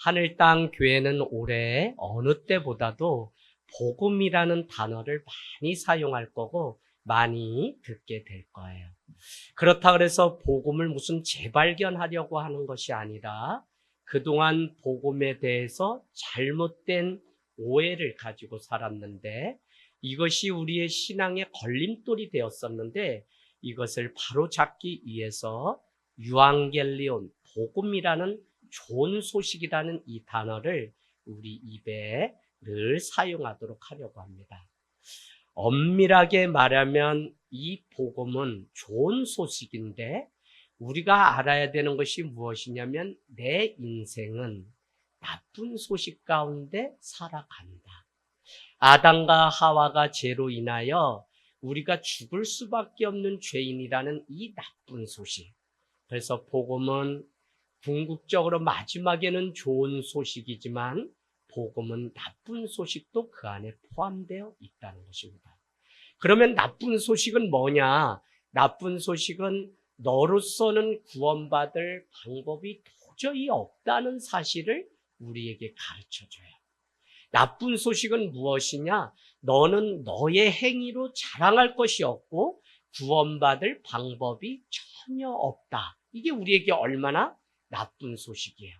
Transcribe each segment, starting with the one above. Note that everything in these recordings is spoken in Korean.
하늘 땅 교회는 올해 어느 때보다도 복음이라는 단어를 많이 사용할 거고 많이 듣게 될 거예요. 그렇다 그래서 복음을 무슨 재발견하려고 하는 것이 아니라 그동안 복음에 대해서 잘못된 오해를 가지고 살았는데 이것이 우리의 신앙의 걸림돌이 되었었는데 이것을 바로잡기 위해서 유앙겔리온, 복음이라는 좋은 소식이라는 이 단어를 우리 입에 늘 사용하도록 하려고 합니다. 엄밀하게 말하면 이 복음은 좋은 소식인데 우리가 알아야 되는 것이 무엇이냐면 내 인생은 나쁜 소식 가운데 살아간다. 아담과 하와가 죄로 인하여 우리가 죽을 수밖에 없는 죄인이라는 이 나쁜 소식. 그래서 복음은 궁극적으로 마지막에는 좋은 소식이지만 복음은 나쁜 소식도 그 안에 포함되어 있다는 것입니다. 그러면 나쁜 소식은 뭐냐? 나쁜 소식은 너로서는 구원받을 방법이 도저히 없다는 사실을 우리에게 가르쳐줘요. 나쁜 소식은 무엇이냐? 너는 너의 행위로 자랑할 것이 없고 구원받을 방법이 전혀 없다. 이게 우리에게 얼마나 나쁜 소식이에요.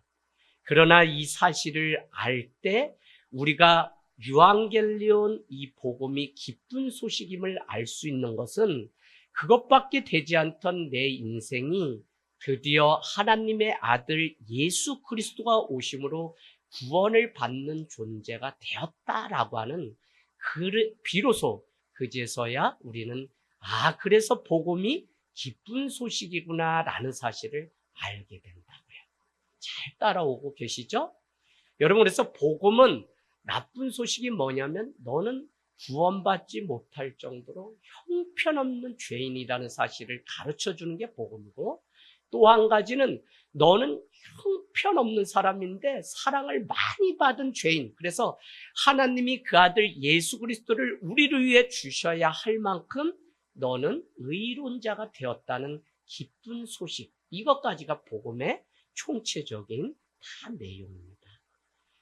그러나 이 사실을 알 때 우리가 유앙겔리온 이 복음이 기쁜 소식임을 알 수 있는 것은 그것밖에 되지 않던 내 인생이 드디어 하나님의 아들 예수 그리스도가 오심으로 구원을 받는 존재가 되었다라고 하는 비로소 그제서야 우리는 그래서 복음이 기쁜 소식이구나라는 사실을 알게 된다고요. 잘 따라오고 계시죠? 여러분, 그래서 복음은 나쁜 소식이 뭐냐면 너는 구원받지 못할 정도로 형편없는 죄인이라는 사실을 가르쳐주는 게 복음이고 또 한 가지는 너는 형편없는 사람인데 사랑을 많이 받은 죄인. 그래서 하나님이 그 아들 예수 그리스도를 우리를 위해 주셔야 할 만큼 너는 의로운 자가 되었다는 기쁜 소식. 이것까지가 복음의 총체적인 다 내용입니다.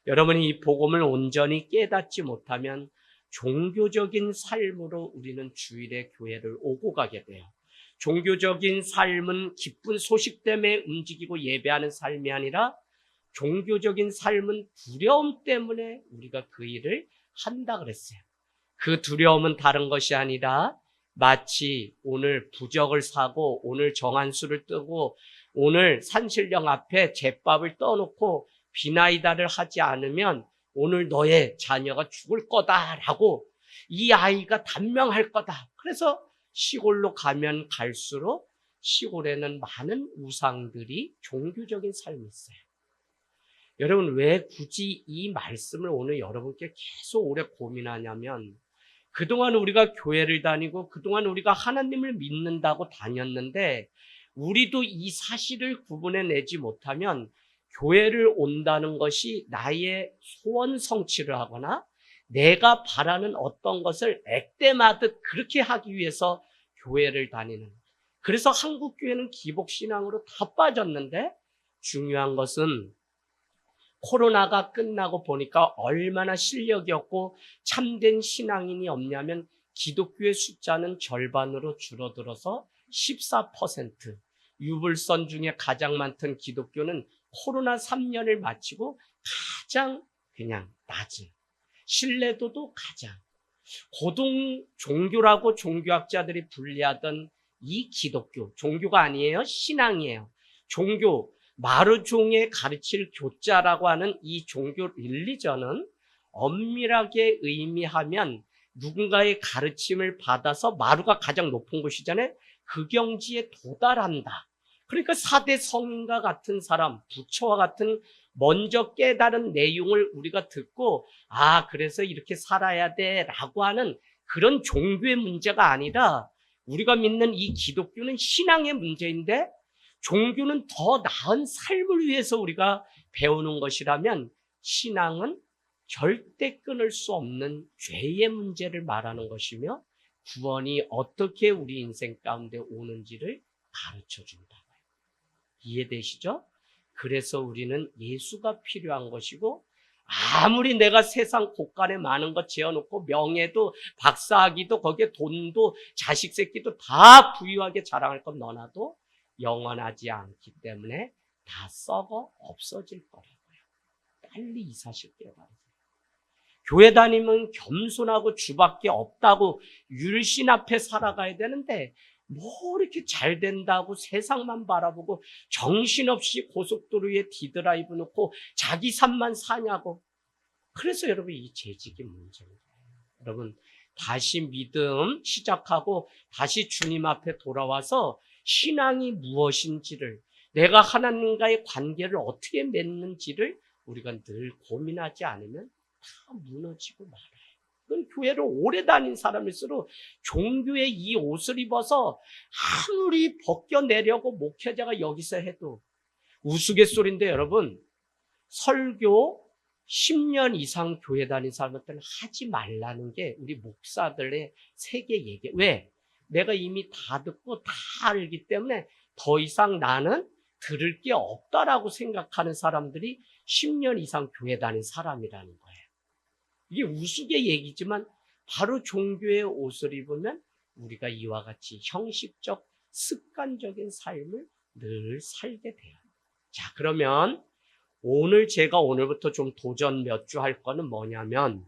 여러분이 이 복음을 온전히 깨닫지 못하면 종교적인 삶으로 우리는 주일에 교회를 오고 가게 돼요. 종교적인 삶은 기쁜 소식 때문에 움직이고 예배하는 삶이 아니라 종교적인 삶은 두려움 때문에 우리가 그 일을 한다 그랬어요. 그 두려움은 다른 것이 아니라 마치 오늘 부적을 사고 오늘 정한수를 뜨고 오늘 산신령 앞에 제밥을 떠놓고 비나이다를 하지 않으면 오늘 너의 자녀가 죽을 거다라고 이 아이가 단명할 거다. 그래서 시골로 가면 갈수록 시골에는 많은 우상들이 종교적인 삶이 있어요. 여러분, 왜 굳이 이 말씀을 오늘 여러분께 계속 오래 고민하냐면 그동안 우리가 교회를 다니고 그동안 우리가 하나님을 믿는다고 다녔는데 우리도 이 사실을 구분해내지 못하면 교회를 온다는 것이 나의 소원 성취를 하거나 내가 바라는 어떤 것을 액땜하듯 그렇게 하기 위해서 교회를 다니는. 그래서 한국 교회는 기복신앙으로 다 빠졌는데 중요한 것은 코로나가 끝나고 보니까 얼마나 실력이 없고 참된 신앙인이 없냐면 기독교의 숫자는 절반으로 줄어들어서 14%. 유불선 중에 가장 많던 기독교는 코로나 3년을 마치고 가장 그냥 낮은 신뢰도도 가장 고등 종교라고 종교학자들이 분리하던 이 기독교, 종교가 아니에요. 신앙이에요. 종교, 마르종의 가르칠 교자라고 하는 이 종교 릴리전은 엄밀하게 의미하면 누군가의 가르침을 받아서 마루가 가장 높은 곳이잖아요. 그 경지에 도달한다. 그러니까 4대 성인과 같은 사람, 부처와 같은 먼저 깨달은 내용을 우리가 듣고 그래서 이렇게 살아야 돼라고 하는 그런 종교의 문제가 아니라 우리가 믿는 이 기독교는 신앙의 문제인데 종교는 더 나은 삶을 위해서 우리가 배우는 것이라면 신앙은 절대 끊을 수 없는 죄의 문제를 말하는 것이며 구원이 어떻게 우리 인생 가운데 오는지를 가르쳐 준다고요. 이해되시죠? 그래서 우리는 예수가 필요한 것이고, 아무리 내가 세상 곳간에 많은 것 지어놓고 명예도 박사학위도 거기에 돈도 자식 새끼도 다 부유하게 자랑할 건 너나도 영원하지 않기 때문에 다 썩어 없어질 거라고요. 빨리 이 사실 깨달으세요. 교회 다니면 겸손하고 주밖에 없다고 율신 앞에 살아가야 되는데 뭐 이렇게 잘 된다고 세상만 바라보고 정신없이 고속도로에 디드라이브 놓고 자기 삶만 사냐고. 그래서 여러분 이 재직이 문제입니다. 여러분 다시 믿음 시작하고 다시 주님 앞에 돌아와서 신앙이 무엇인지를, 내가 하나님과의 관계를 어떻게 맺는지를 우리가 늘 고민하지 않으면 다 무너지고 말아요. 그건 교회를 오래 다닌 사람일수록 종교의 이 옷을 입어서 아무리 벗겨내려고 목회자가 여기서 해도 우스갯소리인데, 여러분 설교 10년 이상 교회 다닌 사람들은 하지 말라는 게 우리 목사들의 세계 얘기. 왜? 내가 이미 다 듣고 다 알기 때문에 더 이상 나는 들을 게 없다라고 생각하는 사람들이 10년 이상 교회 다닌 사람이라는 거예요. 이게 우스개 얘기지만 바로 종교의 옷을 입으면 우리가 이와 같이 형식적 습관적인 삶을 늘 살게 돼요. 자, 그러면 제가 오늘부터 좀 도전 몇 주 할 거는 뭐냐면,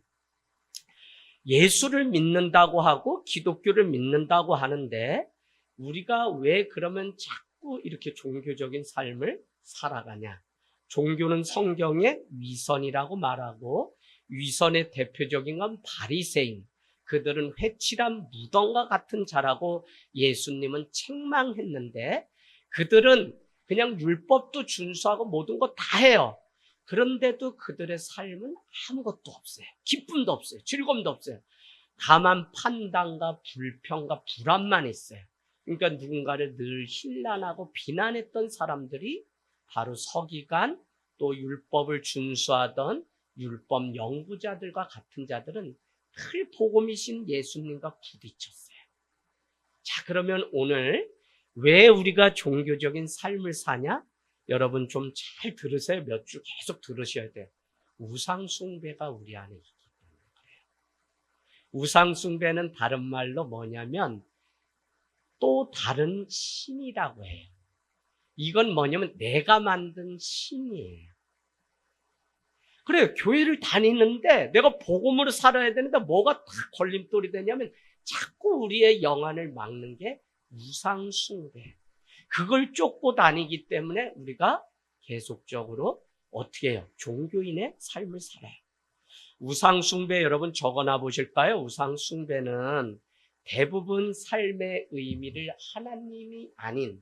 예수를 믿는다고 하고 기독교를 믿는다고 하는데 우리가 왜 그러면 자꾸 이렇게 종교적인 삶을 살아가냐? 종교는 성경의 위선이라고 말하고, 위선의 대표적인 건 바리새인, 그들은 회칠한 무덤과 같은 자라고 예수님은 책망했는데, 그들은 그냥 율법도 준수하고 모든 거 다 해요. 그런데도 그들의 삶은 아무것도 없어요. 기쁨도 없어요. 즐거움도 없어요. 다만 판단과 불평과 불안만 있어요. 그러니까 누군가를 늘 힐난하고 비난했던 사람들이 바로 서기관, 또 율법을 준수하던 율법 연구자들과 같은 자들은 늘 복음이신 예수님과 부딪혔어요. 자, 그러면 오늘 왜 우리가 종교적인 삶을 사냐? 여러분 좀 잘 들으세요. 몇 주 계속 들으셔야 돼요. 우상숭배가 우리 안에 있기 때문에 그래요. 우상숭배는 다른 말로 뭐냐면 또 다른 신이라고 해요. 이건 뭐냐면 내가 만든 신이에요. 그래요. 교회를 다니는데 내가 복음으로 살아야 되는데 뭐가 다 걸림돌이 되냐면 자꾸 우리의 영안을 막는 게 우상숭배. 그걸 쫓고 다니기 때문에 우리가 계속적으로 어떻게 해요? 종교인의 삶을 살아요. 우상숭배 여러분 적어놔 보실까요? 우상숭배는 대부분 삶의 의미를 하나님이 아닌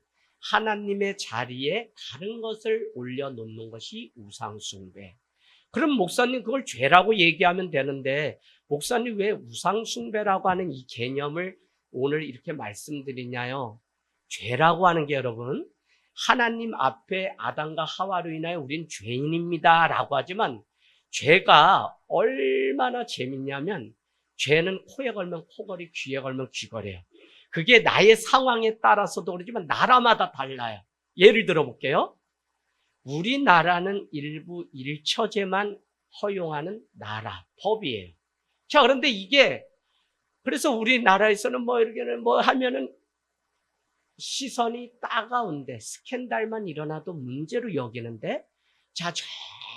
하나님의 자리에 다른 것을 올려놓는 것이 우상숭배. 그럼 목사님 그걸 죄라고 얘기하면 되는데, 목사님 왜 우상숭배라고 하는 이 개념을 오늘 이렇게 말씀드리냐요? 죄라고 하는 게 여러분, 하나님 앞에 아담과 하와로 인하여 우린 죄인입니다 라고 하지만, 죄가 얼마나 재밌냐면 죄는 코에 걸면 코걸이, 귀에 걸면 귀걸이에요. 그게 나의 상황에 따라서도 그러지만 나라마다 달라요. 예를 들어 볼게요. 우리나라는 일부 일처제만 허용하는 나라, 법이에요. 자, 그런데 이게, 그래서 우리나라에서는 뭐 이렇게 뭐 하면은 시선이 따가운데 스캔들만 일어나도 문제로 여기는데, 자,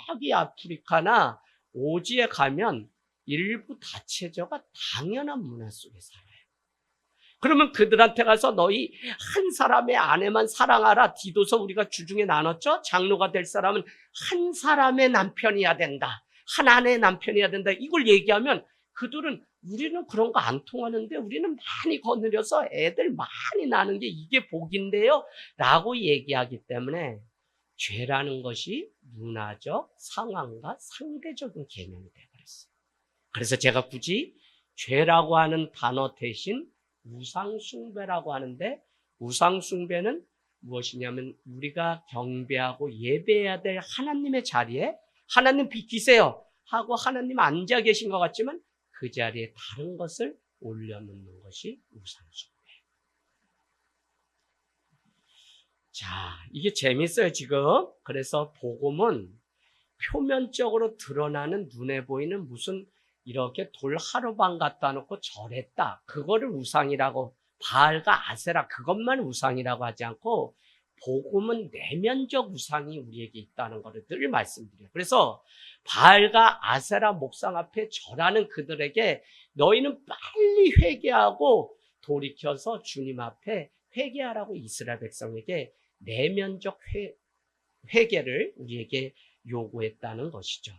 저기 아프리카나 오지에 가면 일부 다체저가 당연한 문화 속에 살아요. 그러면 그들한테 가서 너희 한 사람의 아내만 사랑하라. 디도서 우리가 주중에 나눴죠? 장로가 될 사람은 한 사람의 남편이어야 된다. 한 아내의 남편이어야 된다. 이걸 얘기하면 그들은 우리는 그런 거 안 통하는데 우리는 많이 거느려서 애들 많이 낳는 게 이게 복인데요 라고 얘기하기 때문에 죄라는 것이 문화적 상황과 상대적인 개념이 되어버렸어요. 그래서 제가 굳이 죄라고 하는 단어 대신 우상숭배라고 하는데, 우상숭배는 무엇이냐면 우리가 경배하고 예배해야 될 하나님의 자리에 하나님 비키세요 하고 하나님 앉아 계신 것 같지만 그 자리에 다른 것을 올려놓는 것이 우상숭배. 자, 이게 재밌어요, 지금. 그래서 복음은 표면적으로 드러나는 눈에 보이는 무슨 이렇게 돌 하루방 갖다 놓고 절했다. 그거를 우상이라고, 바알과 아세라 그것만 우상이라고 하지 않고 복음은 내면적 우상이 우리에게 있다는 것을 늘 말씀드려요. 그래서 바알과 아세라 목상 앞에 절하는 그들에게 너희는 빨리 회개하고 돌이켜서 주님 앞에 회개하라고 이스라엘 백성에게 내면적 회개를 우리에게 요구했다는 것이죠.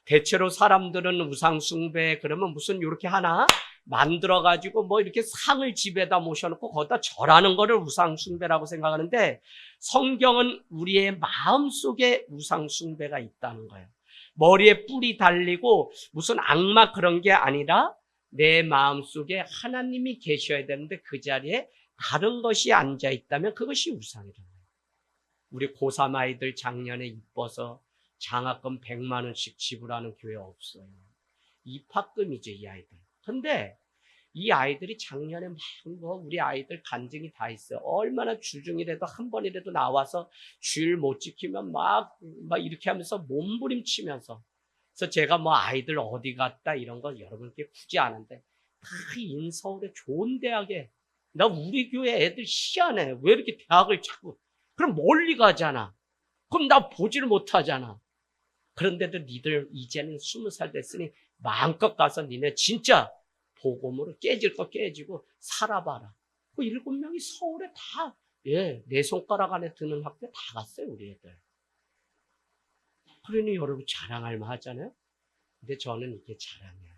대체로 사람들은 우상숭배 그러면 무슨 이렇게 하나 만들어가지고 뭐 이렇게 상을 집에다 모셔놓고 거기다 절하는 거를 우상숭배라고 생각하는데 성경은 우리의 마음속에 우상숭배가 있다는 거예요. 머리에 뿔이 달리고 무슨 악마 그런 게 아니라 내 마음속에 하나님이 계셔야 되는데 그 자리에 다른 것이 앉아 있다면 그것이 우상이라는 거예요. 우리 고3 아이들 작년에 이뻐서 장학금 100만 원씩 지불하는 교회 없어요. 입학금이죠, 이 아이들. 근데 이 아이들이 작년에 막 우리 아이들 간증이 다 있어요. 얼마나 주중이라도 한 번이라도 나와서 주일 못 지키면 막 이렇게 하면서 몸부림치면서. 그래서 제가 뭐 아이들 어디 갔다 이런 거 여러분께 굳이 아는데 다 인서울의 좋은 대학에, 나 우리 교회 애들 희한해. 왜 이렇게 대학을 자꾸, 그럼 멀리 가잖아. 그럼 나 보지를 못하잖아. 그런데도 니들 이제는 20살 됐으니 마음껏 가서 니네 진짜 복음으로 깨질 거 깨지고 살아봐라. 그 7명이 서울에 다, 내 손가락 안에 드는 학교 다 갔어요, 우리 애들. 그러니 여러분 자랑할 만 하잖아요. 근데 저는 이게 자랑이에요.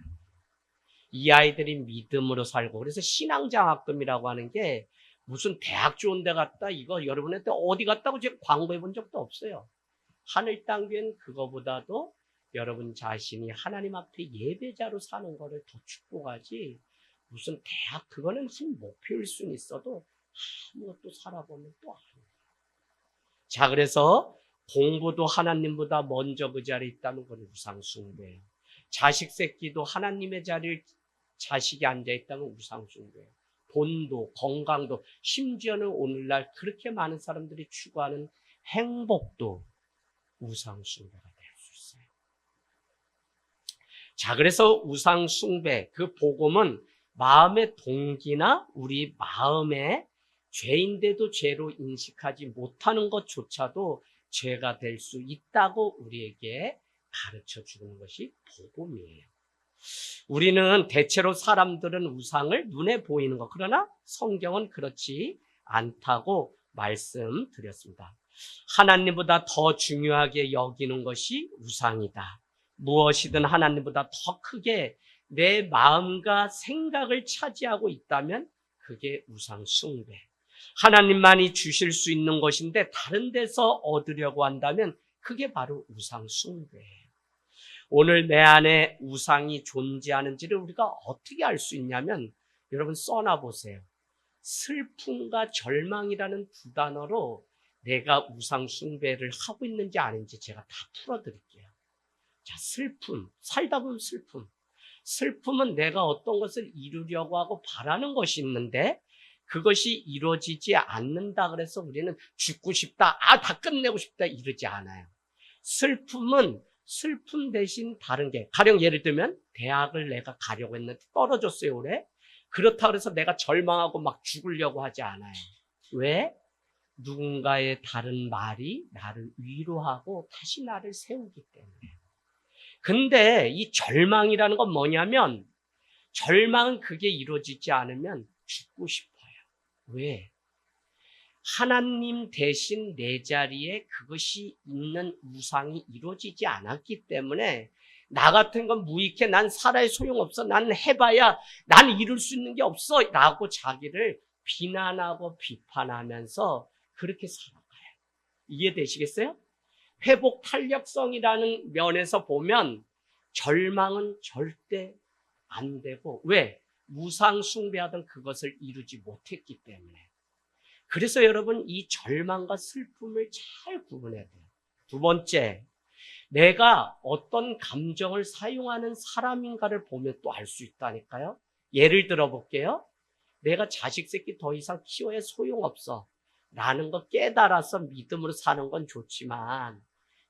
이 아이들이 믿음으로 살고, 그래서 신앙장학금이라고 하는 게 무슨 대학 좋은 데 갔다 이거 여러분한테 어디 갔다고 제가 광고해 본 적도 없어요. 하늘 땅 교회는 그거보다도 여러분 자신이 하나님 앞에 예배자로 사는 거를 더 축복하지, 무슨 대학 그거는 한 목표일 수는 있어도 아무것도 살아보면 또 아니에요. 자, 그래서 공부도 하나님보다 먼저 그 자리에 있다는 건 우상숭배예요. 자식 새끼도 하나님의 자리에 자식이 앉아있다면 우상숭배예요. 돈도 건강도 심지어는 오늘날 그렇게 많은 사람들이 추구하는 행복도 우상숭배가 될 수 있어요. 자, 그래서 우상숭배, 그 복음은 마음의 동기나 우리 마음에 죄인데도 죄로 인식하지 못하는 것조차도 죄가 될 수 있다고 우리에게 가르쳐 주는 것이 복음이에요. 우리는 대체로 사람들은 우상을 눈에 보이는 것, 그러나 성경은 그렇지 않다고 말씀드렸습니다. 하나님보다 더 중요하게 여기는 것이 우상이다. 무엇이든 하나님보다 더 크게 내 마음과 생각을 차지하고 있다면 그게 우상 숭배. 하나님만이 주실 수 있는 것인데 다른 데서 얻으려고 한다면 그게 바로 우상 숭배예요. 오늘 내 안에 우상이 존재하는지를 우리가 어떻게 알 수 있냐면 여러분 써놔 보세요. 슬픔과 절망이라는 두 단어로 내가 우상 숭배를 하고 있는지 아닌지 제가 다 풀어드릴게요. 자, 슬픔, 살다 보면 슬픔. 슬픔은 내가 어떤 것을 이루려고 하고 바라는 것이 있는데 그것이 이루어지지 않는다 그래서 우리는 죽고 싶다, 다 끝내고 싶다 이러지 않아요. 슬픔은 슬픔 대신 다른 게, 가령 예를 들면 대학을 내가 가려고 했는데 떨어졌어요, 올해. 그렇다고 해서 내가 절망하고 막 죽으려고 하지 않아요. 왜? 누군가의 다른 말이 나를 위로하고 다시 나를 세우기 때문에. 근데 이 절망이라는 건 뭐냐면, 절망은 그게 이루어지지 않으면 죽고 싶어요. 왜? 하나님 대신 내 자리에 그것이 있는 우상이 이루어지지 않았기 때문에 나 같은 건 무익해, 난 살아야 소용없어, 난 해봐야 난 이룰 수 있는 게 없어 라고 자기를 비난하고 비판하면서 그렇게 살아가요. 이해되시겠어요? 회복 탄력성이라는 면에서 보면 절망은 절대 안 되고, 왜? 우상 숭배하던 그것을 이루지 못했기 때문에. 그래서 여러분 이 절망과 슬픔을 잘 구분해야 돼요. 두 번째, 내가 어떤 감정을 사용하는 사람인가를 보면 또 알 수 있다니까요. 예를 들어 볼게요. 내가 자식 새끼 더 이상 키워야 소용없어. 라는 거 깨달아서 믿음으로 사는 건 좋지만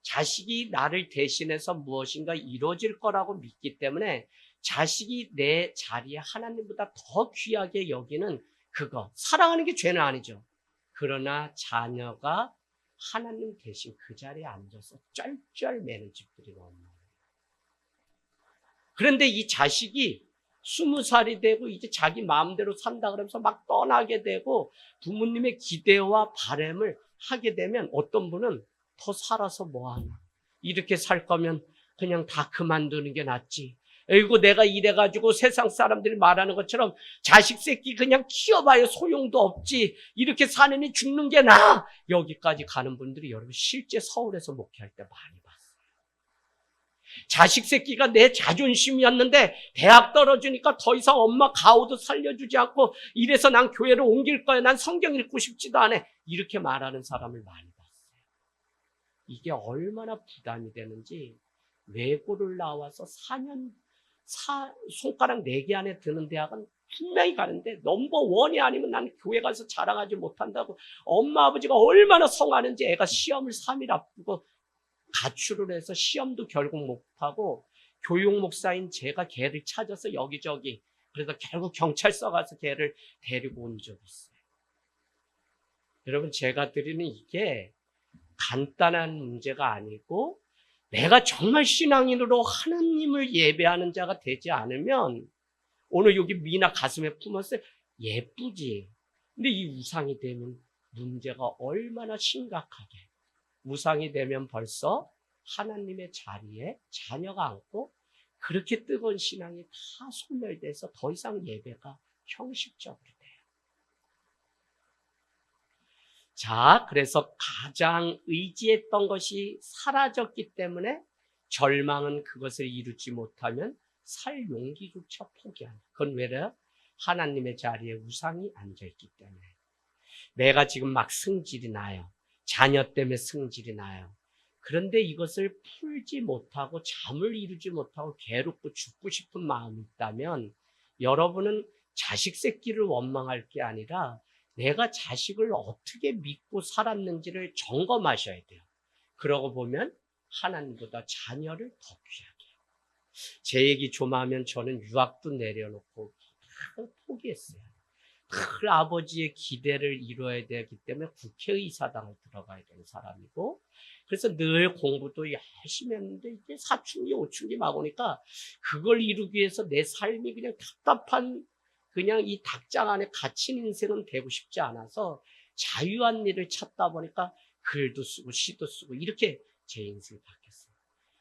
자식이 나를 대신해서 무엇인가 이루어질 거라고 믿기 때문에 자식이 내 자리에 하나님보다 더 귀하게 여기는 그거, 사랑하는 게 죄는 아니죠. 그러나 자녀가 하나님 대신 그 자리에 앉아서 쩔쩔매는 집들이 너무 많아요. 그런데 이 자식이 20살이 되고 이제 자기 마음대로 산다 그러면서 막 떠나게 되고 부모님의 기대와 바람을 하게 되면 어떤 분은 더 살아서 뭐하나. 이렇게 살 거면 그냥 다 그만두는 게 낫지. 그리고 내가 이래가지고 세상 사람들이 말하는 것처럼 자식 새끼 그냥 키워봐야 소용도 없지. 이렇게 사느니 죽는 게 나아. 여기까지 가는 분들이 여러분 실제 서울에서 목회할 때 많이 봤어요. 자식 새끼가 내 자존심이었는데 대학 떨어지니까 더 이상 엄마 가오도 살려주지 않고 이래서 난 교회를 옮길 거야. 난 성경 읽고 싶지도 않아. 이렇게 말하는 사람을 많이 봤어요. 이게 얼마나 부담이 되는지 외고를 나와서 4년 손가락 4개 안에 드는 대학은 분명히 가는데 넘버1이 아니면 나는 교회 가서 자랑하지 못한다고 엄마 아버지가 얼마나 성하는지 애가 시험을 3일 앞두고 가출을 해서 시험도 결국 못하고 교육 목사인 제가 걔를 찾아서 여기저기 그래서 결국 경찰서 가서 걔를 데리고 온 적이 있어요. 여러분 제가 드리는 이게 간단한 문제가 아니고 내가 정말 신앙인으로 하나님을 예배하는 자가 되지 않으면 오늘 여기 미나 가슴에 품었어요. 예쁘지. 근데 이 우상이 되면 문제가 얼마나 심각하게. 우상이 되면 벌써 하나님의 자리에 자녀가 앉고 그렇게 뜨거운 신앙이 다 소멸돼서 더 이상 예배가 형식적으로 돼요. 자, 그래서 가장 의지했던 것이 사라졌기 때문에 절망은 그것을 이루지 못하면 살 용기조차 포기한다. 그건 왜래요? 하나님의 자리에 우상이 앉아있기 때문에. 내가 지금 막 승질이 나요. 자녀 때문에 승질이 나요. 그런데 이것을 풀지 못하고 잠을 이루지 못하고 괴롭고 죽고 싶은 마음이 있다면 여러분은 자식 새끼를 원망할 게 아니라 내가 자식을 어떻게 믿고 살았는지를 점검하셔야 돼요. 그러고 보면 하나님보다 자녀를 더 귀하게 해요. 제 얘기 좀 하면 저는 유학도 내려놓고 다 포기했어요. 그 아버지의 기대를 이루어야 되기 때문에 국회의사당을 들어가야 되는 사람이고 그래서 늘 공부도 열심히 했는데 이제 사춘기 오춘기 막 오니까 그걸 이루기 위해서 내 삶이 그냥 답답한 그냥 이 닭장 안에 갇힌 인생은 되고 싶지 않아서 자유한 일을 찾다 보니까 글도 쓰고 시도 쓰고 이렇게 제 인생이 바뀌었어요.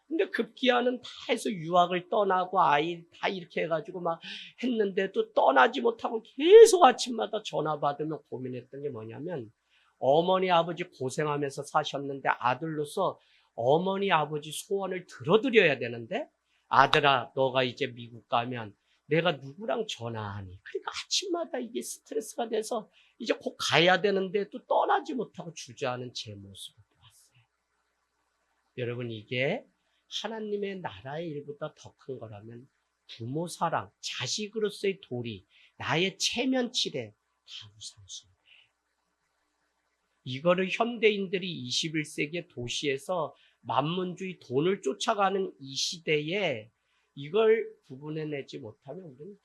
근데 급기야는 다 해서 유학을 떠나고 아이 다 이렇게 해가지고 막 했는데 또 떠나지 못하고 계속 아침마다 전화 받으며 고민했던 게 뭐냐면 어머니 아버지 고생하면서 사셨는데 아들로서 어머니 아버지 소원을 들어드려야 되는데 아들아 너가 이제 미국 가면 내가 누구랑 전화하니? 그러니까 아침마다 이게 스트레스가 돼서 이제 곧 가야 되는데 또 떠나지 못하고 주저하는 제 모습을 보았어요. 여러분 이게 하나님의 나라의 일보다 더 큰 거라면 부모 사랑, 자식으로서의 도리, 나의 체면치레 다 우상숭배예요. 이거를 현대인들이 21세기의 도시에서 만문주의 돈을 쫓아가는 이 시대에 이걸 구분해내지 못하면 우리는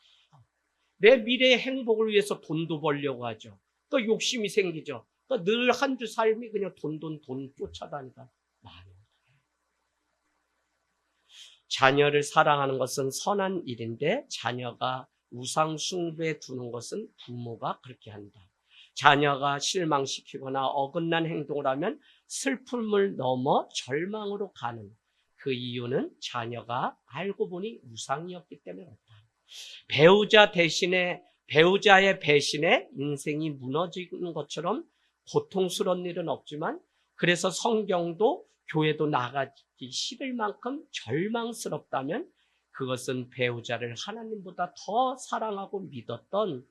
내 미래의 행복을 위해서 돈도 벌려고 하죠. 또 욕심이 생기죠. 또 늘 한 주 삶이 그냥 돈 쫓아다니다 많이. 자녀를 사랑하는 것은 선한 일인데 자녀가 우상 숭배에 두는 것은 부모가 그렇게 한다. 자녀가 실망시키거나 어긋난 행동을 하면 슬픔을 넘어 절망으로 가는 그 이유는 자녀가 알고 보니 우상이었기 때문에 그렇다. 배우자의 배신에 인생이 무너지는 것처럼 고통스러운 일은 없지만 그래서 성경도 교회도 나가기 싫을 만큼 절망스럽다면 그것은 배우자를 하나님보다 더 사랑하고 믿었던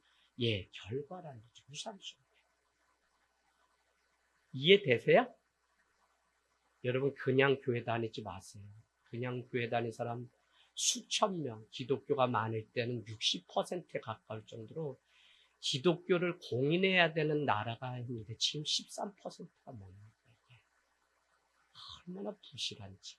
결과라는 거죠. 우상숭배. 이해되세요? 여러분 그냥 교회 다니지 마세요. 그냥 교회 다니는 사람 수천 명, 기독교가 많을 때는 60%에 가까울 정도로 기독교를 공인해야 되는 나라가 있는데 지금 13%가 뭡니까? 얼마나 부실한지.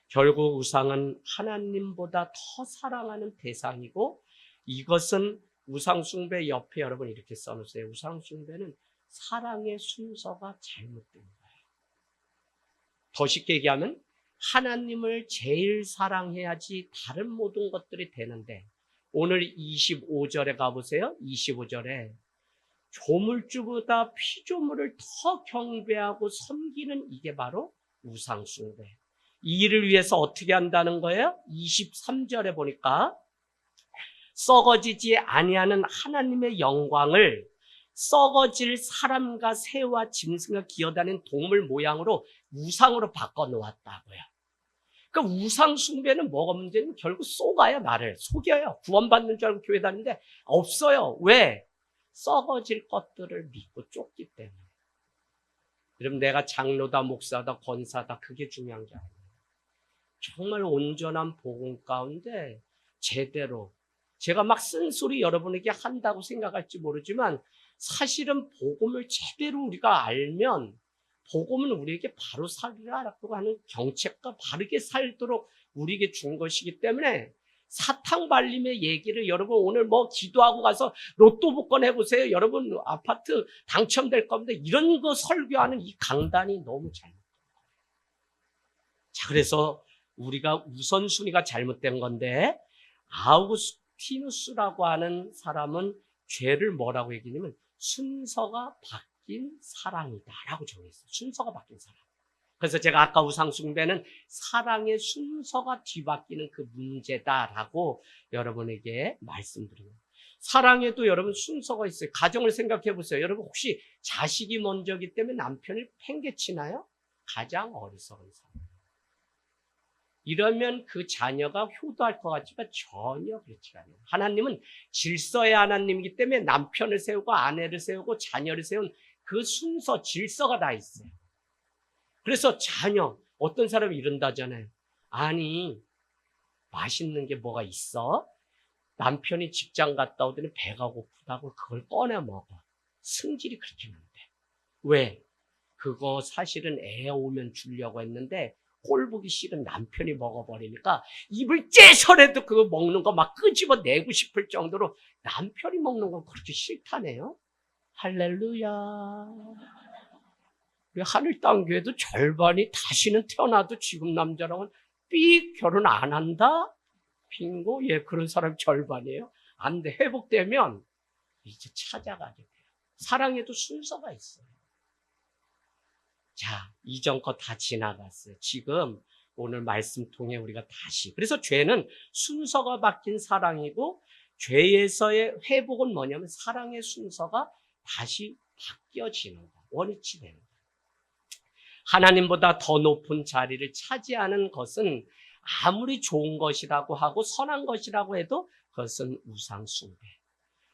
결국 우상은 하나님보다 더 사랑하는 대상이고, 이것은 우상숭배 옆에 여러분 이렇게 써놓으세요. 우상숭배는 사랑의 순서가 잘못된 거예요. 더 쉽게 얘기하면 하나님을 제일 사랑해야지 다른 모든 것들이 되는데, 오늘 25절에 가보세요. 25절에 조물주보다 피조물을 더 경배하고 섬기는, 이게 바로 우상숭배. 이 일을 위해서 어떻게 한다는 거예요? 23절에 보니까 썩어지지 아니하는 하나님의 영광을 썩어질 사람과 새와 짐승과 기어다니는 동물 모양으로 우상으로 바꿔놓았다고요. 그러니까 우상 숭배는 뭐가 문제냐면 결국 속아요. 나를 속여요. 구원받는 줄 알고 교회 다니는데 없어요. 왜? 썩어질 것들을 믿고 쫓기 때문에. 여러분, 내가 장로다, 목사다, 권사다, 그게 중요한 게 아니에요. 정말 온전한 복음 가운데 제대로, 제가 막 쓴소리 여러분에게 한다고 생각할지 모르지만 사실은 복음을 제대로 우리가 알면, 복음은 우리에게 바로 살리라고 하는 경책과 바르게 살도록 우리에게 준 것이기 때문에, 사탕 발림의 얘기를 여러분 오늘 뭐 기도하고 가서 로또 복권 해보세요. 여러분 아파트 당첨될 겁니다. 이런 거 설교하는 이 강단이 너무 잘못된 거예요. 자, 그래서 우리가 우선순위가 잘못된 건데, 아우구스티누스라고 하는 사람은 죄를 뭐라고 얘기냐면 순서가 바뀐 사랑이다라고 정했어요. 순서가 바뀐 사랑. 그래서 제가 아까 우상숭배는 사랑의 순서가 뒤바뀌는 그 문제다라고 여러분에게 말씀드립니다. 사랑에도 여러분 순서가 있어요. 가정을 생각해 보세요. 여러분 혹시 자식이 먼저기 때문에 남편을 팽개치나요? 가장 어리석은 사람. 이러면 그 자녀가 효도할 것 같지만 전혀 그렇지 않아요. 하나님은 질서의 하나님이기 때문에 남편을 세우고 아내를 세우고 자녀를 세운 그 순서, 질서가 다 있어요. 그래서 자녀, 어떤 사람이 이런다잖아요. 아니, 맛있는 게 뭐가 있어? 남편이 직장 갔다 오더니 배가 고프다고 그걸 꺼내 먹어. 승질이 그렇게 나는데. 왜? 그거 사실은 애 오면 주려고 했는데 꼴 보기 싫은 남편이 먹어버리니까 입을 째서라도 그거 먹는 거 막 끄집어내고 싶을 정도로 남편이 먹는 건 그렇게 싫다네요. 할렐루야. 우리 하늘 땅 교회도 절반이 다시는 태어나도 지금 남자랑은 삐 결혼 안 한다? 빙고? 예, 그런 사람 절반이에요. 안 돼. 회복되면 이제 찾아가게 돼요. 사랑에도 순서가 있어요. 자, 이전 거 다 지나갔어요. 지금 오늘 말씀 통해 우리가 다시. 그래서 죄는 순서가 바뀐 사랑이고, 죄에서의 회복은 뭐냐면 사랑의 순서가 다시 바뀌어지는 거, 원위치 되는 거. 하나님보다 더 높은 자리를 차지하는 것은 아무리 좋은 것이라고 하고 선한 것이라고 해도 그것은 우상숭배.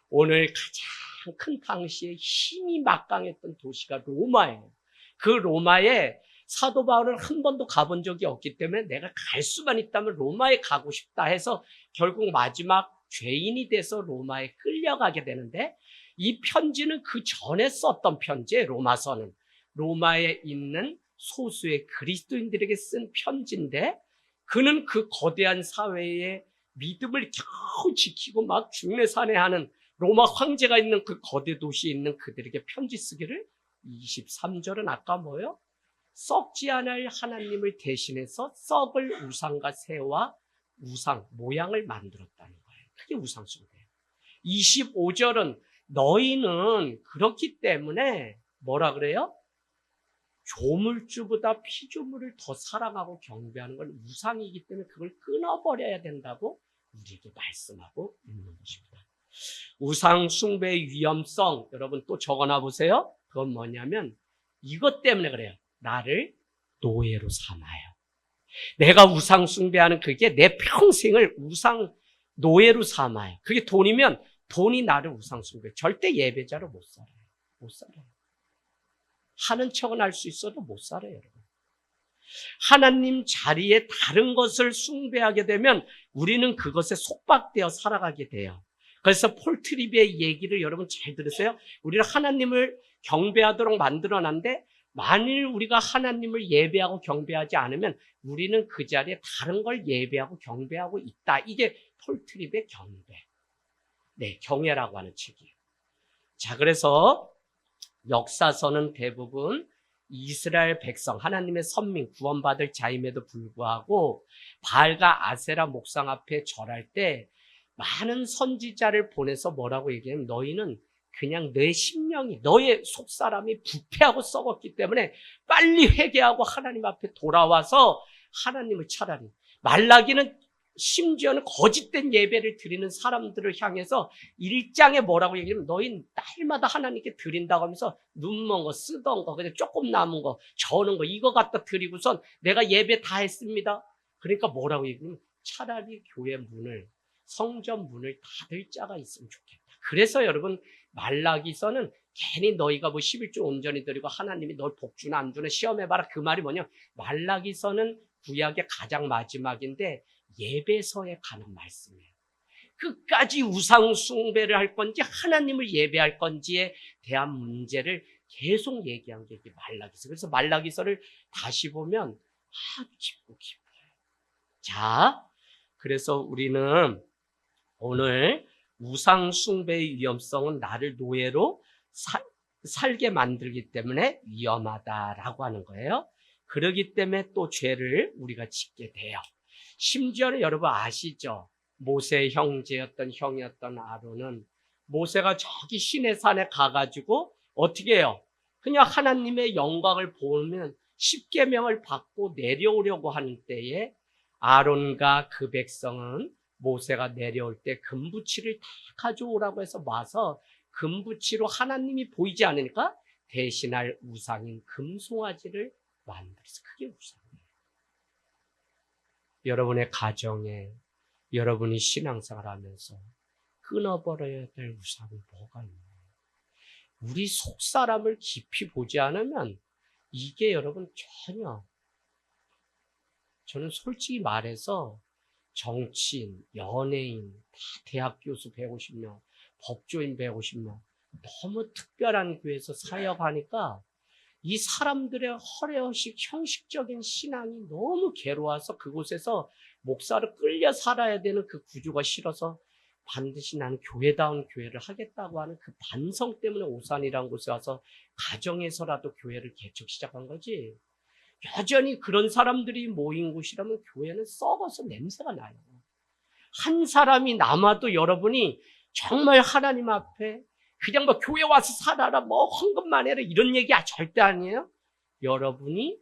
오늘 가장 큰 당시에 힘이 막강했던 도시가 로마예요. 그 로마에 사도 바울은 한 번도 가본 적이 없기 때문에 내가 갈 수만 있다면 로마에 가고 싶다 해서 결국 마지막 죄인이 돼서 로마에 끌려가게 되는데, 이 편지는 그 전에 썼던 편지예요. 로마서는 로마에 있는 소수의 그리스도인들에게 쓴 편지인데, 그는 그 거대한 사회의 믿음을 겨우 지키고 막 중내산해하는 로마 황제가 있는 그 거대 도시에 있는 그들에게 편지 쓰기를, 23절은 아까 뭐요? 썩지 않을 하나님을 대신해서 썩을 우상과 새와 우상, 모양을 만들었다는 거예요. 그게 우상숭배예요. 25절은 너희는 그렇기 때문에 뭐라 그래요? 조물주보다 피조물을 더 사랑하고 경배하는 건 우상이기 때문에 그걸 끊어버려야 된다고 우리에게 말씀하고 있는 것입니다. 우상 숭배의 위험성, 여러분 또 적어놔 보세요. 그건 뭐냐면 이것 때문에 그래요. 나를 노예로 삼아요. 내가 우상 숭배하는 그게 내 평생을 우상 노예로 삼아요. 그게 돈이면 돈이 나를 우상 숭배. 절대 예배자로 못 살아요. 못 살아요. 하는 척은 할 수 있어도 못 살아요, 여러분. 하나님 자리에 다른 것을 숭배하게 되면 우리는 그것에 속박되어 살아가게 돼요. 그래서 폴 트리비의 얘기를 여러분 잘 들으세요. 우리는 하나님을 경배하도록 만들어놨는데 만일 우리가 하나님을 예배하고 경배하지 않으면 우리는 그 자리에 다른 걸 예배하고 경배하고 있다. 이게 폴 트리비의 경배. 네, 경외라고 하는 책이에요. 자, 그래서 역사서는 대부분 이스라엘 백성, 하나님의 선민, 구원받을 자임에도 불구하고 바알과 아세라 목상 앞에 절할 때 많은 선지자를 보내서 뭐라고 얘기하면 너희는 그냥 내 심령이, 너의 속사람이 부패하고 썩었기 때문에 빨리 회개하고 하나님 앞에 돌아와서 하나님을 차라리, 말라기는 심지어는 거짓된 예배를 드리는 사람들을 향해서 1장에 뭐라고 얘기하면 너희 날마다 하나님께 드린다고 하면서 눈먼 거, 쓰던 거, 그냥 조금 남은 거, 저는 거 이거 갖다 드리고선 내가 예배 다 했습니다. 그러니까 뭐라고 얘기하면 차라리 교회 문을, 성전 문을 닫을 자가 있으면 좋겠다. 그래서 여러분 말라기서는 괜히 너희가 뭐 11조 온전히 드리고 하나님이 널 복주나 안 주나 시험해봐라 그 말이 뭐냐, 말라기서는 구약의 가장 마지막인데 예배서에 가는 말씀이에요. 끝까지 우상 숭배를 할 건지 하나님을 예배할 건지에 대한 문제를 계속 얘기한 게 말라기서. 그래서 말라기서를 다시 보면 아주 깊고 깊어요. 자, 그래서 우리는 오늘 우상 숭배의 위험성은 나를 노예로 살게 만들기 때문에 위험하다라고 하는 거예요. 그러기 때문에 또 죄를 우리가 짓게 돼요. 심지어는 여러분 아시죠? 모세의 형제였던 형이었던 아론은 모세가 저기 시내산에 가가지고 어떻게 해요? 그냥 하나님의 영광을 보면 십계명을 받고 내려오려고 하는 때에 아론과 그 백성은 모세가 내려올 때 금부치를 다 가져오라고 해서 와서 금부치로 하나님이 보이지 않으니까 대신할 우상인 금송아지를 만들어서 그게 우상이에요. 여러분의 가정에, 여러분이 신앙생활 하면서 끊어버려야 될 우상이 뭐가 있나요? 우리 속사람을 깊이 보지 않으면 이게 여러분 전혀, 저는 솔직히 말해서 정치인, 연예인, 다 대학 교수 150명, 법조인 150명, 너무 특별한 교회에서 사역하니까 이 사람들의 허례허식 형식적인 신앙이 너무 괴로워서 그곳에서 목사를 끌려 살아야 되는 그 구조가 싫어서 반드시 나는 교회다운 교회를 하겠다고 하는 그 반성 때문에 오산이라는 곳에 와서 가정에서라도 교회를 개척 시작한 거지. 여전히 그런 사람들이 모인 곳이라면 교회는 썩어서 냄새가 나요. 한 사람이 남아도 여러분이 정말 하나님 앞에 그냥 뭐 교회 와서 살아라, 뭐 헌금만 해라 이런 얘기 절대 아니에요. 여러분이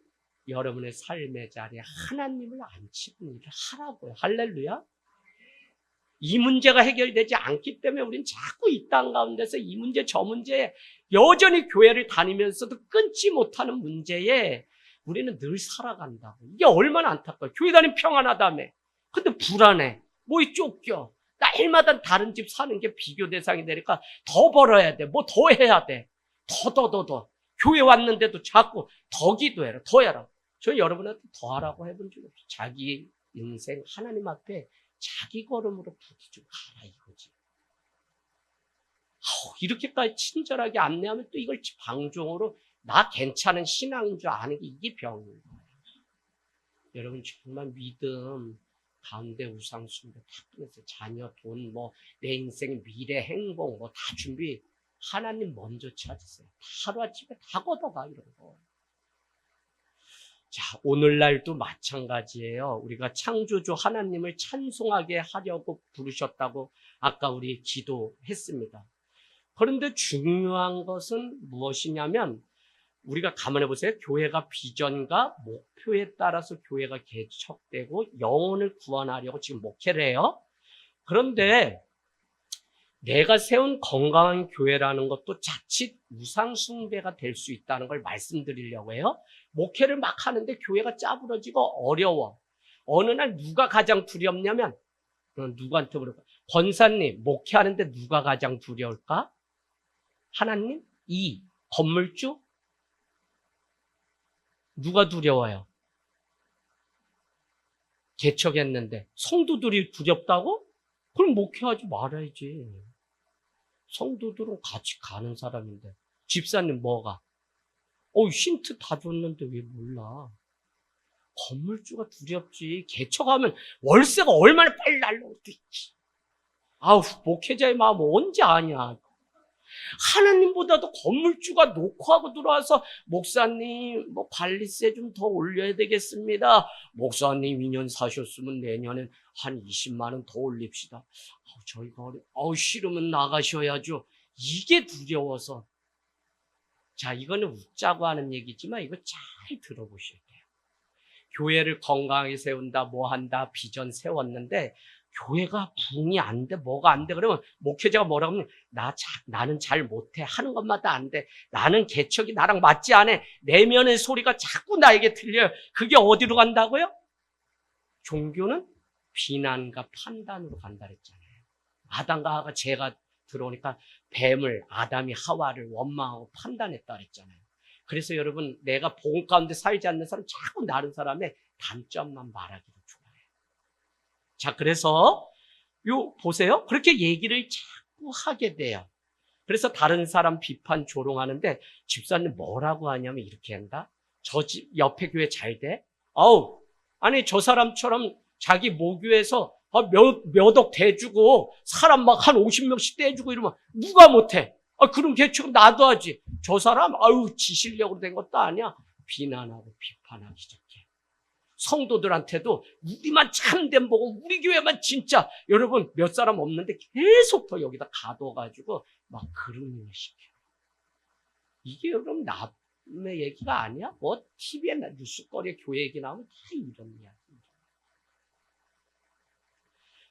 여러분의 삶의 자리에 하나님을 앉히는 일을 하라고요. 할렐루야. 이 문제가 해결되지 않기 때문에 우리는 자꾸 이 땅 가운데서 이 문제 저 문제에 여전히 교회를 다니면서도 끊지 못하는 문제에 우리는 늘 살아간다고. 이게 얼마나 안타까워요. 교회 다니면 평안하다며. 근데 불안해. 뭐에 쫓겨. 날마다 다른 집 사는 게 비교 대상이 되니까 더 벌어야 돼. 뭐 더 해야 돼. 더. 교회 왔는데도 자꾸 더 기도해라. 더 해라. 저 여러분한테 더 하라고 해본 적 없어요. 자기 인생 하나님 앞에 자기 걸음으로 부딪히고 가라 이거지. 이렇게까지 친절하게 안내하면 또 이걸 방종으로 나 괜찮은 신앙인 줄 아는 게 이게 병인 거예요. 여러분 정말 믿음 가운데 우상 숭배 다 끊었어요. 자녀, 돈, 뭐 내 인생, 미래, 행복 뭐 다 준비. 하나님 먼저 찾으세요. 하루아침에 다 걷어가 이런 거. 자, 오늘날도 마찬가지예요. 우리가 창조주 하나님을 찬송하게 하려고 부르셨다고 아까 우리 기도했습니다. 그런데 중요한 것은 무엇이냐면 우리가 감안해 보세요. 교회가 비전과 목표에 따라서 교회가 개척되고 영혼을 구원하려고 지금 목회를 해요. 그런데 내가 세운 건강한 교회라는 것도 자칫 우상 숭배가 될 수 있다는 걸 말씀드리려고 해요. 목회를 막 하는데 교회가 짜부러지고 어려워. 어느 날 누가 가장 두렵냐면 누구한테 물어봐. 권사님 목회하는데 누가 가장 두려울까? 하나님? 건물주? 누가 두려워요? 개척했는데 성도들이 두렵다고? 그럼 목회하지 말아야지. 성도들은 같이 가는 사람인데 집사님 뭐가? 힌트 다 줬는데 왜 몰라? 건물주가 두렵지. 개척하면 월세가 얼마나 빨리 날라오지. 아우, 목회자의 마음 언제 아냐. 하나님보다도 건물주가 녹화하고 들어와서 목사님 관리세 좀 더 올려야 되겠습니다. 목사님 2년 사셨으면 내년엔 한 20만 원 더 올립시다. 저희가 싫으면 나가셔야죠. 이게 두려워서. 자, 이거는 웃자고 하는 얘기지만 이거 잘 들어보셔야 돼요. 교회를 건강하게 세운다, 뭐 한다, 비전 세웠는데 교회가 부흥이 안 돼, 뭐가 안 돼. 그러면 목회자가 뭐라고 하면 나는 잘 못해. 하는 것마다 안 돼. 나는 개척이 나랑 맞지 않아. 내면의 소리가 자꾸 나에게 들려요. 그게 어디로 간다고요? 종교는 비난과 판단으로 간다 그랬잖아요. 아담과 하와가 죄가 들어오니까 뱀을, 아담이 하와를 원망하고 판단했다 그랬잖아요. 그래서 여러분, 내가 복음 가운데 살지 않는 사람 자꾸 다른 사람의 단점만 말하기로 좋아해요. 자, 그래서 보세요. 그렇게 얘기를 자꾸 하게 돼요. 그래서 다른 사람 비판 조롱하는데 집사님 뭐라고 하냐면 이렇게 한다. 저 집 옆에 교회 잘 돼? 아니 저 사람처럼 자기 모교에서 몇억 대주고 사람 막 한 50명씩 떼주고 이러면 누가 못해? 그럼 개척 나도 하지. 저 사람 지 실력으로 된 것도 아니야. 비난하고 비판하기 시작해. 성도들한테도 우리만 참된 보고 우리 교회만 진짜 여러분 몇 사람 없는데 계속 더 여기다 가둬가지고 막 그루밍을 시켜. 이게 여러분 남의 얘기가 아니야? TV에 뉴스거리에 교회 얘기 나오면 다 이런 이야기입니다.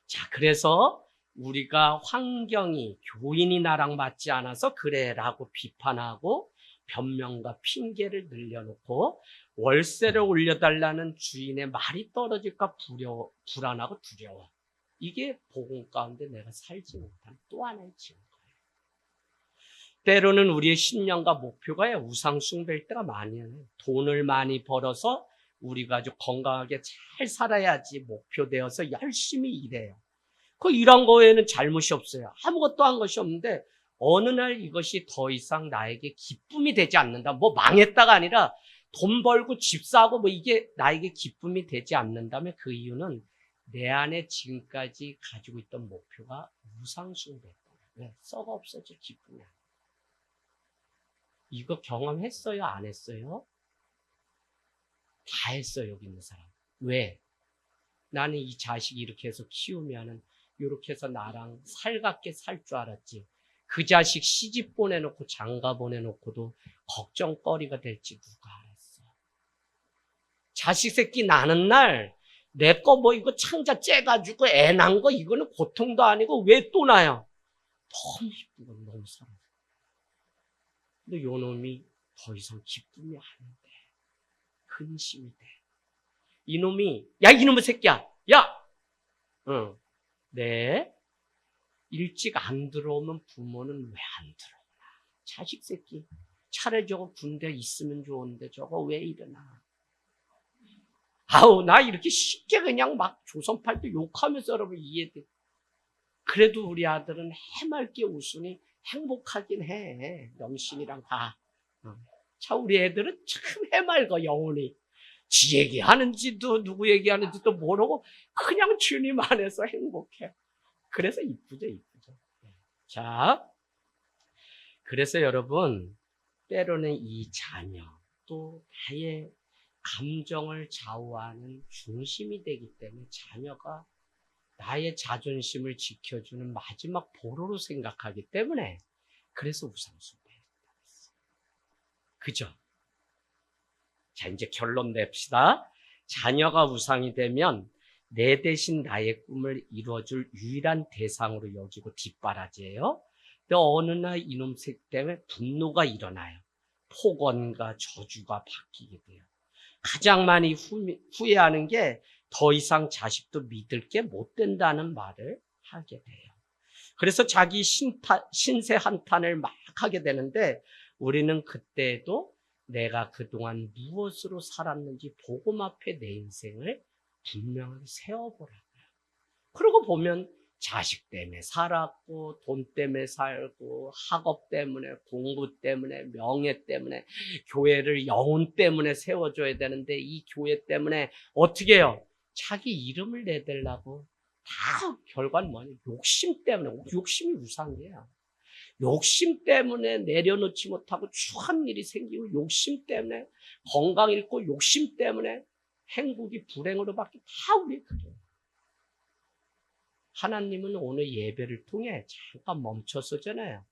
자, 그래서 우리가 환경이 교인이 나랑 맞지 않아서 그래라고 비판하고 변명과 핑계를 늘려놓고 월세를 올려달라는 주인의 말이 떨어질까 불안하고 두려워. 이게 복음 가운데 내가 살지 못한 또 하나의 증거예요. 때로는 우리의 신념과 목표가 우상 숭배일 때가 많이 해요. 돈을 많이 벌어서 우리 가족 건강하게 잘 살아야지 목표되어서 열심히 일해요. 그 일한 거에는 잘못이 없어요. 아무것도 한 것이 없는데 어느 날 이것이 더 이상 나에게 기쁨이 되지 않는다. 망했다가 아니라 돈 벌고 집 사고 이게 나에게 기쁨이 되지 않는다면 그 이유는 내 안에 지금까지 가지고 있던 목표가 우상숭배였던 거예요. 왜? 썩어 없어질 기쁨이 아니에요. 이거 경험했어요? 안 했어요? 다 했어요, 여기 있는 사람. 왜? 나는 이 자식 이렇게 해서 키우면은 이렇게 해서 나랑 살갑게 살 줄 알았지. 그 자식 시집 보내놓고 장가 보내놓고도 걱정거리가 될지 누가 알았어. 자식 새끼 나는 날 내 거 이거 창자 째가지고 애 난 거 이거는 고통도 아니고 왜 또 나요? 너무 이쁘고 너무 사랑해. 근데 요 놈이 더 이상 기쁨이 안 돼. 근심이 돼. 이놈이 이놈의 새끼야. 네. 일찍 안 들어오면 부모는 왜 안 들어오나? 자식 새끼. 차라리 저거 군대 있으면 좋은데 저거 왜 이러나? 나 이렇게 쉽게 그냥 막 조선팔 때 욕하면서 여러분 이해돼. 그래도 우리 아들은 해맑게 웃으니 행복하긴 해. 영신이랑 다. 자, 우리 애들은 참 해맑어, 영혼이. 지 얘기하는지도 누구 얘기하는지도 모르고 그냥 주님 안에서 행복해. 그래서 이쁘죠. 자, 그래서 여러분 때로는 이 자녀 또 나의 감정을 좌우하는 중심이 되기 때문에 자녀가 나의 자존심을 지켜주는 마지막 보루로 생각하기 때문에 그래서 우상숭배했다. 그죠? 자, 이제 결론 냅시다. 자녀가 우상이 되면 내 대신 나의 꿈을 이루어줄 유일한 대상으로 여기고 뒷바라지예요. 근데 어느 날 이놈 새끼 때문에 분노가 일어나요. 폭언과 저주가 바뀌게 돼요. 가장 많이 후회하는 게 더 이상 자식도 믿을 게 못 된다는 말을 하게 돼요. 그래서 자기 신세 한탄을 막 하게 되는데 우리는 그때도 내가 그동안 무엇으로 살았는지 복음 앞에 내 인생을 분명하게 세워보라고요. 그러고 보면 자식 때문에 살았고, 돈 때문에 살고, 학업 때문에, 공부 때문에, 명예 때문에, 교회를 영혼 때문에 세워줘야 되는데, 이 교회 때문에 어떻게 해요? 자기 이름을 내달라고. 다 결과는 뭐냐? 욕심 때문에. 욕심이 우상이에요. 욕심 때문에 내려놓지 못하고 추한 일이 생기고, 욕심 때문에 건강 잃고, 욕심 때문에 행복이 불행으로밖에 다 우리 그래요. 하나님은 오늘 예배를 통해 잠깐 멈춰서잖아요.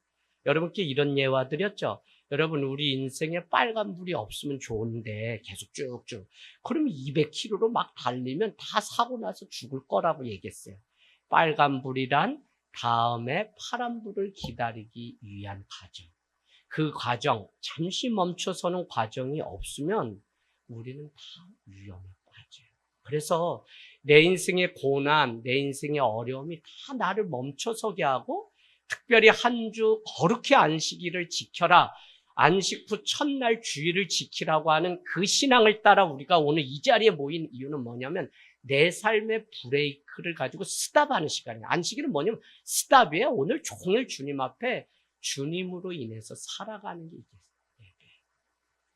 여러분께 이런 예화 드렸죠. 여러분, 우리 인생에 빨간불이 없으면 좋은데 계속 쭉쭉, 그러면 200km로 막 달리면 다 사고 나서 죽을 거라고 얘기했어요. 빨간불이란 다음에 파란불을 기다리기 위한 과정. 그 과정, 잠시 멈춰서는 과정이 없으면 우리는 다 위험에 빠져요. 그래서 내 인생의 고난, 내 인생의 어려움이 다 나를 멈춰서게 하고, 특별히 한 주 거룩히 안식일을 지켜라, 안식 후 첫날 주일을 지키라고 하는 그 신앙을 따라 우리가 오늘 이 자리에 모인 이유는 뭐냐면, 내 삶의 브레이크를 가지고 스탑하는 시간이에요. 안식일은 뭐냐면 스탑이에요. 오늘 종일 주님 앞에 주님으로 인해서 살아가는 게 있겠어요.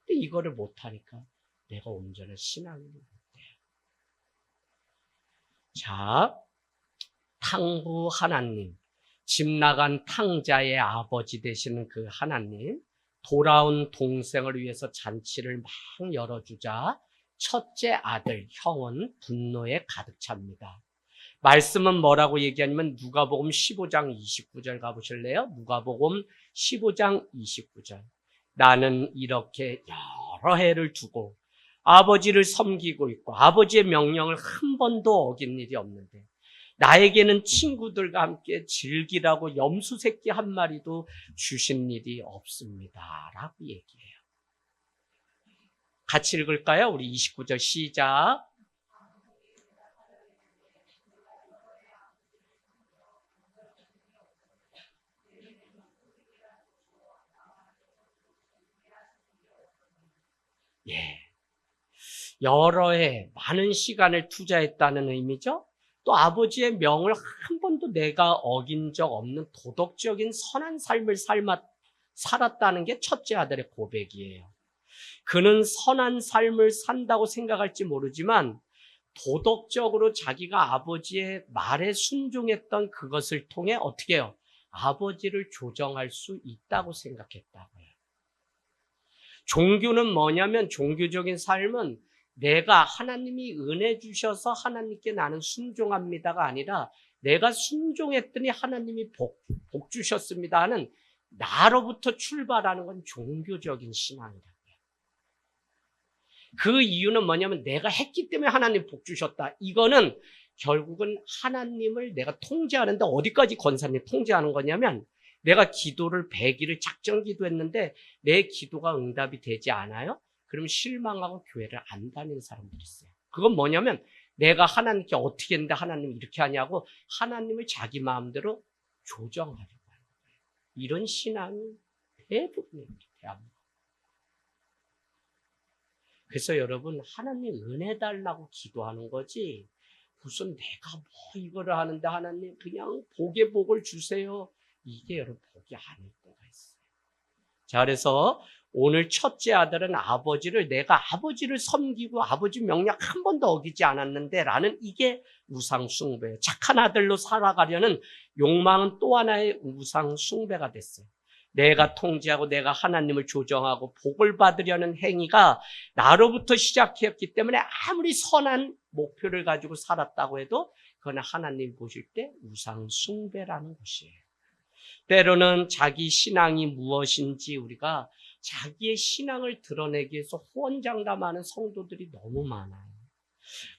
근데 이거를 못하니까 내가 온전한 신앙이 못해요. 자, 탕후 하나님, 집 나간 탕자의 아버지 되시는 그 하나님, 돌아온 동생을 위해서 잔치를 막 열어주자 첫째 아들 형은 분노에 가득 찹니다. 말씀은 뭐라고 얘기하냐면 누가복음 15장 29절 가보실래요? 누가복음 15장 29절. 나는 이렇게 여러 해를 두고 아버지를 섬기고 있고 아버지의 명령을 한 번도 어긴 일이 없는데, 나에게는 친구들과 함께 즐기라고 염소 새끼 한 마리도 주신 일이 없습니다. 라고 얘기해요. 같이 읽을까요? 우리 29절 시작. 예. 여러 해, 많은 시간을 투자했다는 의미죠. 또 아버지의 명을 한 번도 내가 어긴 적 없는 도덕적인 선한 삶을 살았다는 게 첫째 아들의 고백이에요. 그는 선한 삶을 산다고 생각할지 모르지만 도덕적으로 자기가 아버지의 말에 순종했던 그것을 통해 어떻게 해요? 아버지를 조정할 수 있다고 생각했다고요. 종교는 뭐냐면, 종교적인 삶은 내가 하나님이 은혜 주셔서 하나님께 나는 순종합니다가 아니라, 내가 순종했더니 하나님이 복 주셨습니다 하는 나로부터 출발하는 건 종교적인 신앙이라고요. 그 이유는 뭐냐면 내가 했기 때문에 하나님 복 주셨다. 이거는 결국은 하나님을 내가 통제하는데, 어디까지 권사님 통제하는 거냐면, 내가 기도를 100일을 작정 기도했는데 내 기도가 응답이 되지 않아요? 그럼 실망하고 교회를 안 다니는 사람들이 있어요. 그건 뭐냐면 내가 하나님께 어떻게 했는데 하나님이 이렇게 하냐고 하나님을 자기 마음대로 조정하려고 하는 거예요. 이런 신앙이 대부분입니다. 대한민국. 그래서 여러분, 하나님 은혜 달라고 기도하는 거지, 무슨 내가 뭐 이거를 하는데 하나님 그냥 복의 복을 주세요, 이게 여러분 복이 아닐 때가 있어요. 자, 그래서 오늘 첫째 아들은 내가 아버지를 섬기고 아버지 명령 한 번도 어기지 않았는데 라는, 이게 우상 숭배예요. 착한 아들로 살아가려는 욕망은 또 하나의 우상 숭배가 됐어요. 내가 통제하고 내가 하나님을 조정하고 복을 받으려는 행위가 나로부터 시작했기 때문에 아무리 선한 목표를 가지고 살았다고 해도 그건 하나님 보실 때 우상 숭배라는 것이에요. 때로는 자기 신앙이 무엇인지 우리가 자기의 신앙을 드러내기 위해서 호언장담하는 성도들이 너무 많아요.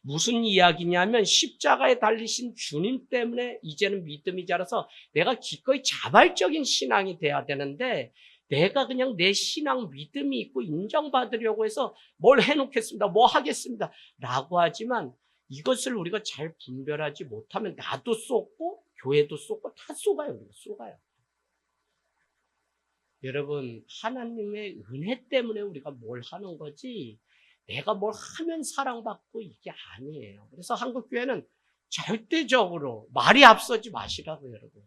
무슨 이야기냐면, 십자가에 달리신 주님 때문에 이제는 믿음이 자라서 내가 기꺼이 자발적인 신앙이 돼야 되는데, 내가 그냥 내 신앙 믿음이 있고 인정받으려고 해서 뭘 해놓겠습니다, 뭐 하겠습니다 라고 하지만, 이것을 우리가 잘 분별하지 못하면 나도 쏟고 교회도 쏟고 다 쏟아요. 우리가 쏟아요. 여러분, 하나님의 은혜 때문에 우리가 뭘 하는 거지 내가 뭘 하면 사랑받고 이게 아니에요. 그래서 한국교회는 절대적으로 말이 앞서지 마시라고요, 여러분.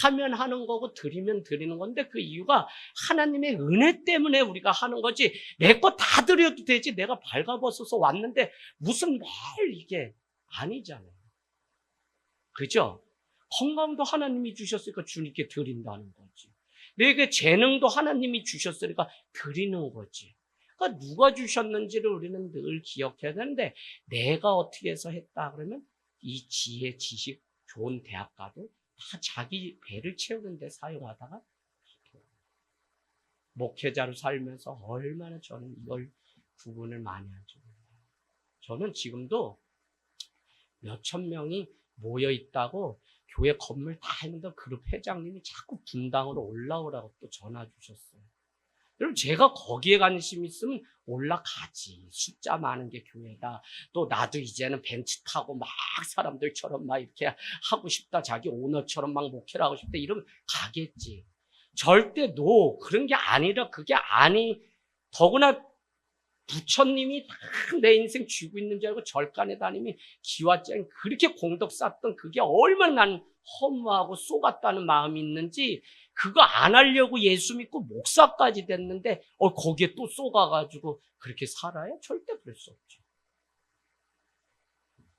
하면 하는 거고 드리면 드리는 건데 그 이유가 하나님의 은혜 때문에 우리가 하는 거지 내 거 다 드려도 되지 내가 발가벗어서 왔는데 무슨 매일 이게 아니잖아요. 그죠? 건강도 하나님이 주셨으니까 주님께 드린다는 거지. 내게 재능도 하나님이 주셨으니까 드리는 거지. 그러니까 누가 주셨는지를 우리는 늘 기억해야 되는데 내가 어떻게 해서 했다 그러면 이 지혜, 지식, 좋은 대학 가도 다 자기 배를 채우는 데 사용하다가 목회자로 살면서 얼마나 저는 이걸 구분을 많이 하죠. 저는 지금도 몇천 명이 모여 있다고 교회 건물 다 했는데 그룹 회장님이 자꾸 분당으로 올라오라고 또 전화 주셨어요. 여러분 제가 거기에 관심 있으면 올라가지. 숫자 많은 게 교회다. 또 나도 이제는 벤츠 타고 막 사람들처럼 막 이렇게 하고 싶다. 자기 오너처럼 막 목회를 하고 싶다. 이러면 가겠지. 절대 그런 게 아니라 그게 아니. 더구나 부처님이 다 내 인생 쥐고 있는 줄 알고 절간에 다니면 기와장 그렇게 공덕 쌓던 그게 얼마나 난 허무하고 쏘갔다는 마음이 있는지 그거 안 하려고 예수 믿고 목사까지 됐는데 거기에 또 쏘가가지고 그렇게 살아요? 절대 그럴 수 없죠.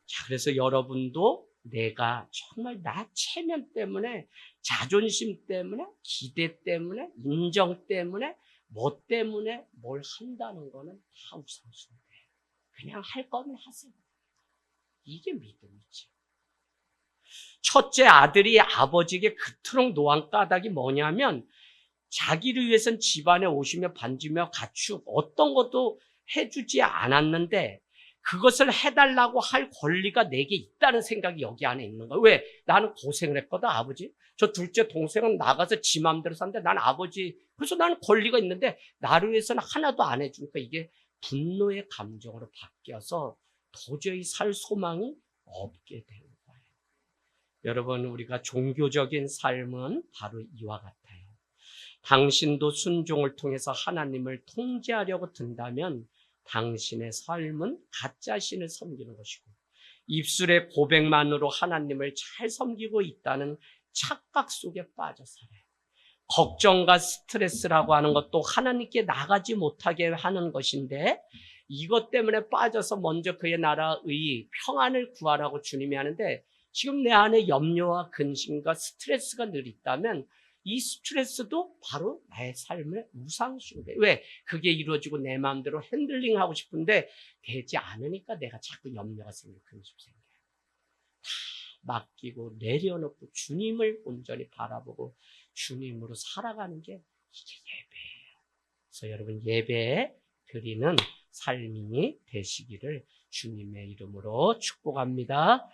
자, 그래서 여러분도 내가 정말 나 체면 때문에 자존심 때문에 기대 때문에 인정 때문에 뭐 때문에 뭘 한다는 거는 다 우상숭배예요. 그냥 할 거면 하세요. 이게 믿음이지. 첫째 아들이 아버지에게 그토록 노한 까닭이 뭐냐면 자기를 위해선 집안에 오시며 반지며 가축 어떤 것도 해주지 않았는데 그것을 해달라고 할 권리가 내게 있다는 생각이 여기 안에 있는 거야. 왜? 나는 고생을 했거든, 아버지. 저 둘째 동생은 나가서 지 맘대로 사는데 난 아버지, 그래서 나는 권리가 있는데 나를 위해서는 하나도 안 해주니까 이게 분노의 감정으로 바뀌어서 도저히 살 소망이 없게 되는 거예요. 여러분, 우리가 종교적인 삶은 바로 이와 같아요. 당신도 순종을 통해서 하나님을 통제하려고 든다면 당신의 삶은 가짜 신을 섬기는 것이고 입술의 고백만으로 하나님을 잘 섬기고 있다는 착각 속에 빠져 살아요. 걱정과 스트레스라고 하는 것도 하나님께 나가지 못하게 하는 것인데 이것 때문에 빠져서 먼저 그의 나라의 평안을 구하라고 주님이 하는데 지금 내 안에 염려와 근심과 스트레스가 늘 있다면 이 스트레스도 바로 나의 삶의 우상숭배. 왜? 그게 이루어지고 내 마음대로 핸들링하고 싶은데 되지 않으니까 내가 자꾸 염려가 생기고 근심 생겨요. 다 맡기고 내려놓고 주님을 온전히 바라보고 주님으로 살아가는 게 이게 예배예요. 그래서 여러분 예배 드리는 삶이 되시기를 주님의 이름으로 축복합니다.